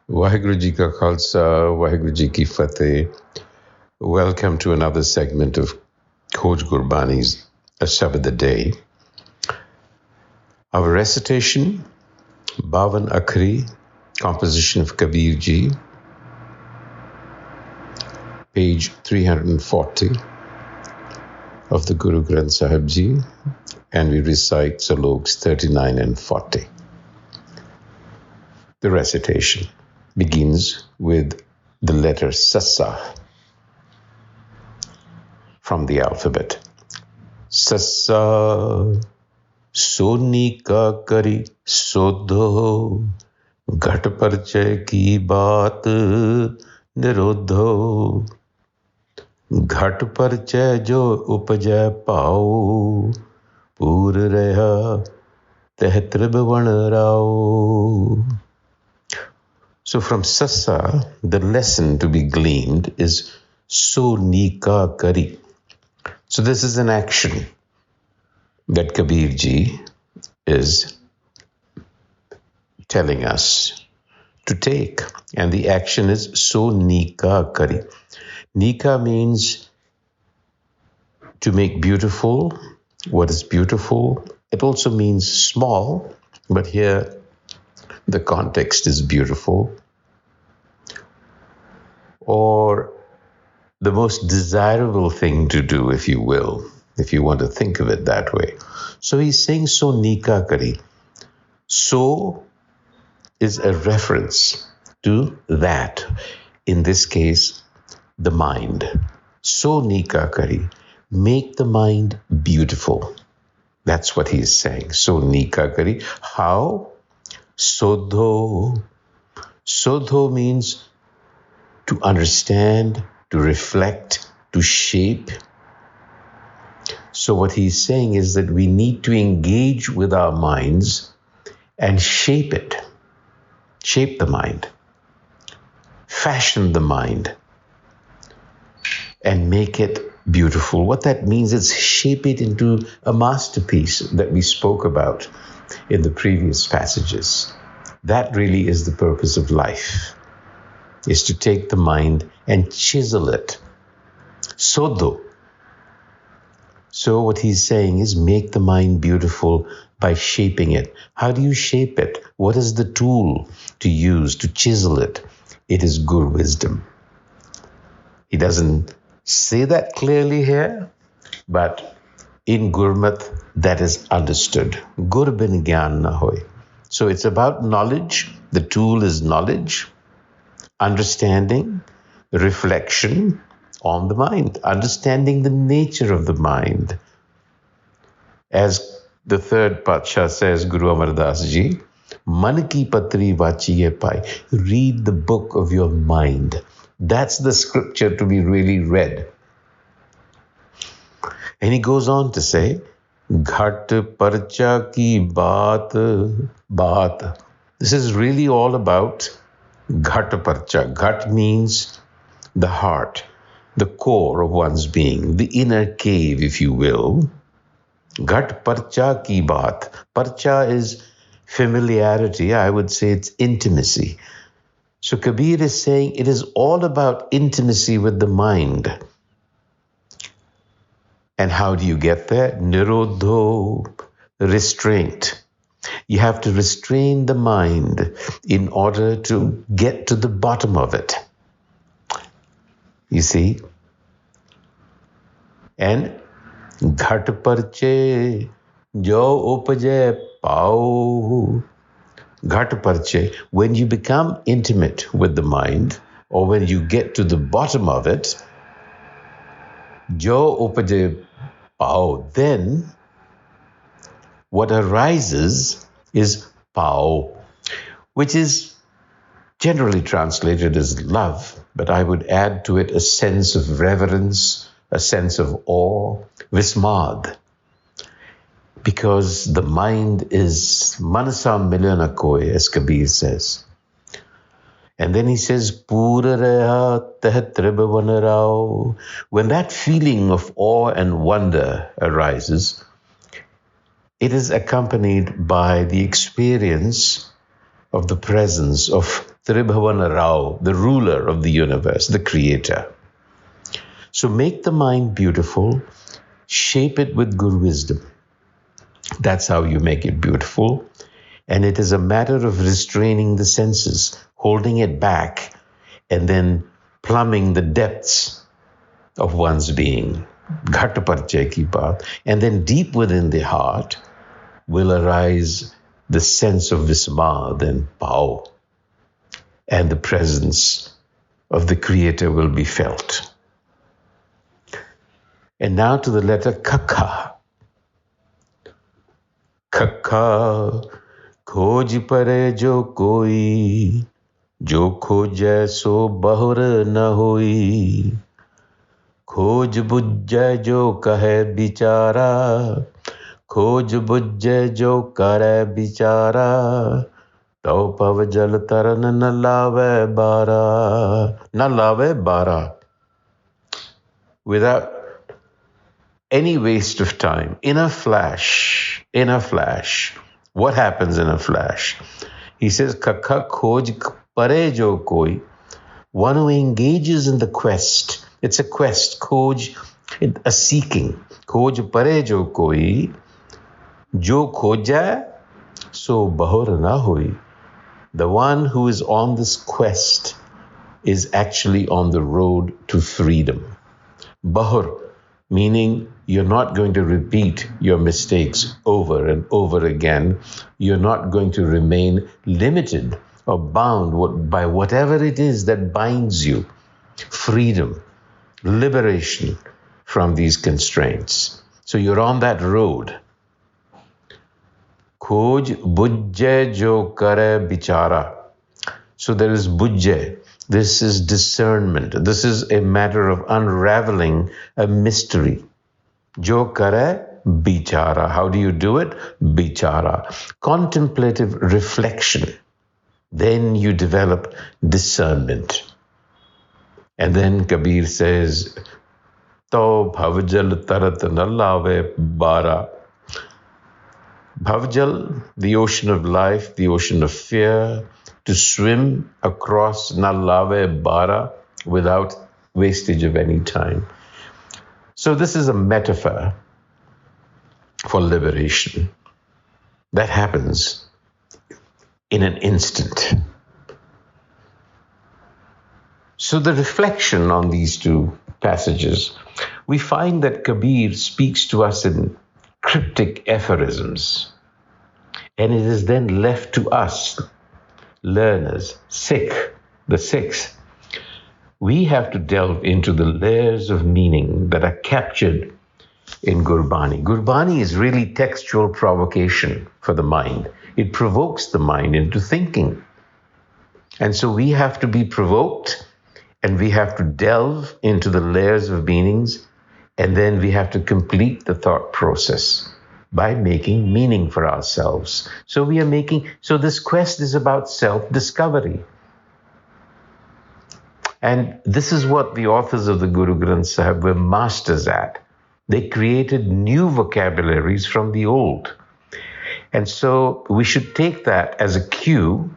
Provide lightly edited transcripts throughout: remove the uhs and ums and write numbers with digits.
Waheguru Ji Ka Khalsa, Waheguru Ji Ki Fateh. Welcome to another segment of Khoj Gurbani's a-sabad-a-day. Our recitation, Bavan Akhri, composition of Kabir Ji, page 340 of the Guru Granth Sahib Ji, and we recite sloks 39 and 40. The recitation begins with the letter Sasa from the alphabet. Sasa, so Nika kari Sodhah, ghat parchay ki baat nirodho. घट परचय जो उपजय पाओ, पूर रहा तह त्रिभुवन राओ. So from Sasa, the lesson to be gleaned is so Nika kari. So this is an action that Kabir Ji is telling us to take. And the action is so Nika kari. Nika means to make beautiful what is beautiful. It also means small, but here the context is beautiful, or the most desirable thing to do, if you will, if you want to think of it that way. So he's saying so Nika kari. So is a reference to that, in this case, the mind. So Nika kari, make the mind beautiful. That's what he's saying. So Nika kari. How? Sodho. Sodho means to understand, to reflect, to shape. So what he's saying is that we need to engage with our minds and shape it. Shape the mind. Fashion the mind. And make it beautiful. What that means is shape it into a masterpiece that we spoke about in the previous passages. That really is the purpose of life, is to take the mind and chisel it. Sodho. So what he's saying is make the mind beautiful by shaping it. How do you shape it? What is the tool to use to chisel it? It is Gur wisdom. He doesn't say that clearly here, but in Gurmat that is understood. Gur bin gyan na hoy. So it's about knowledge. The tool is knowledge, understanding, reflection on the mind, understanding the nature of the mind. As the third Patsha says, Guru Amar Das Ji, Man ki patri vachiye pai. Read the book of your mind. That's the scripture to be really read. And he goes on to say, Ghat parcha ki baat. This is really all about Ghat parcha. Ghat means the heart, the core of one's being, the inner cave, if you will. Ghat parcha ki baat. Parcha is familiarity. I would say it's intimacy. So Kabir is saying it is all about intimacy with the mind. And how do you get there? Nirodho, restraint. You have to restrain the mind in order to get to the bottom of it. You see? And ghat parche jo upajay pao. Ghat parche, when you become intimate with the mind, or when you get to the bottom of it, jo upajay pao, then what arises is pao, which is generally translated as love, but I would add to it a sense of reverence, a sense of awe, vismad. Because the mind is manasa milana koi, as Kabir says. And then he says, Pura reha teh tribhuvan rao. When that feeling of awe and wonder arises, it is accompanied by the experience of the presence of Tribhavana Rao, the ruler of the universe, the creator. So make the mind beautiful, shape it with good wisdom. That's how you make it beautiful. And it is a matter of restraining the senses, holding it back, and then plumbing the depths of one's being. Ghat parchay ki baat. And then deep within the heart will arise the sense of vismad and pao. And the presence of the Creator will be felt. And now to the letter Kakha. Kakha, khoj pare jo koi, jo khojai so bahur na hoi. Khoj bujjai jo kahe bichara, khoj bujjai jo kare bichara. Tau pav jal taran na lave bara. Na lave bara. Without any waste of time, in a flash. What happens in a flash? He says, Kakha khoj pare jo koi. One who engages in the quest. It's a quest, khoj, a seeking. Khoj pare jo koi. Jo khoja, so bahur na hoi. The one who is on this quest is actually on the road to freedom. Bahur, meaning you're not going to repeat your mistakes over and over again. You're not going to remain limited or bound by whatever it is that binds you. Freedom, liberation from these constraints. So you're on that road. Khoj bujjai jo kare bichara. So there is bujjai. This is discernment. This is a matter of unraveling a mystery. Jo kare bichara. How do you do it? Bichara. Contemplative reflection. Then you develop discernment. And then Kabir says, To bhavjal tarat na lave bara. Bhavjal, the ocean of life, the ocean of fear, to swim across na lave bara without wastage of any time. So this is a metaphor for liberation that happens in an instant. So the reflection on these two passages, we find that Kabir speaks to us in cryptic aphorisms, and it is then left to us, learners, the Sikhs. We have to delve into the layers of meaning that are captured in Gurbani. Gurbani is really textual provocation for the mind. It provokes the mind into thinking. And so we have to be provoked, and we have to delve into the layers of meanings, and then we have to complete the thought process by making meaning for ourselves. So this quest is about self-discovery. And this is what the authors of the Guru Granth Sahib were masters at. They created new vocabularies from the old. And so we should take that as a cue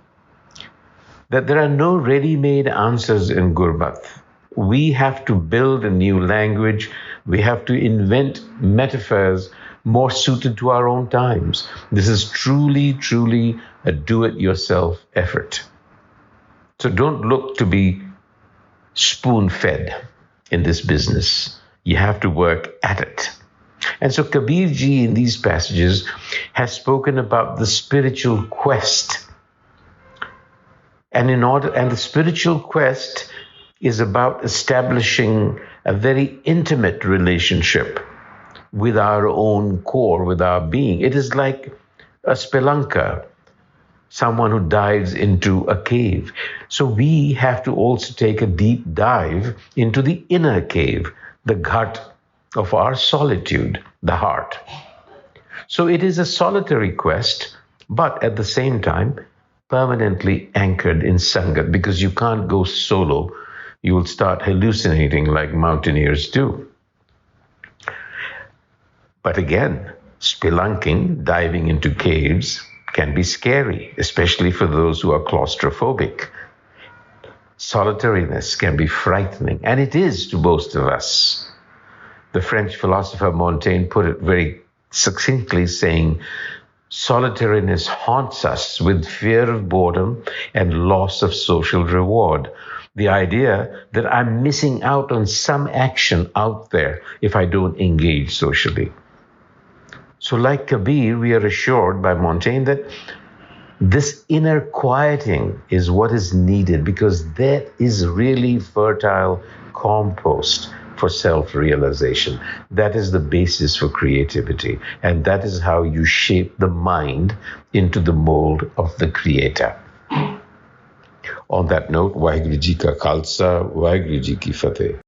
that there are no ready-made answers in Gurmat. We have to build a new language. We have to invent metaphors more suited to our own times. This is truly, truly a do-it-yourself effort. So don't look to be spoon-fed in this business. You have to work at it. And so Kabir Ji in these passages has spoken about the spiritual quest. And the spiritual quest is about establishing a very intimate relationship with our own core, with our being. It is like a spelunker, someone who dives into a cave. So we have to also take a deep dive into the inner cave, the ghat of our solitude, the heart. So it is a solitary quest, but at the same time, permanently anchored in Sangat, because you can't go solo. You will start hallucinating like mountaineers do. But again, spelunking, diving into caves, can be scary, especially for those who are claustrophobic. Solitariness can be frightening, and it is to most of us. The French philosopher Montaigne put it very succinctly, saying, solitariness haunts us with fear of boredom and loss of social reward. The idea that I'm missing out on some action out there if I don't engage socially. So, like Kabir, we are assured by Montaigne that this inner quieting is what is needed, because that is really fertile compost for self-realization. That is the basis for creativity. And that is how you shape the mind into the mold of the creator. On that note, Waheguru Ji Ka Khalsa, Waheguru Ji Ki Fateh.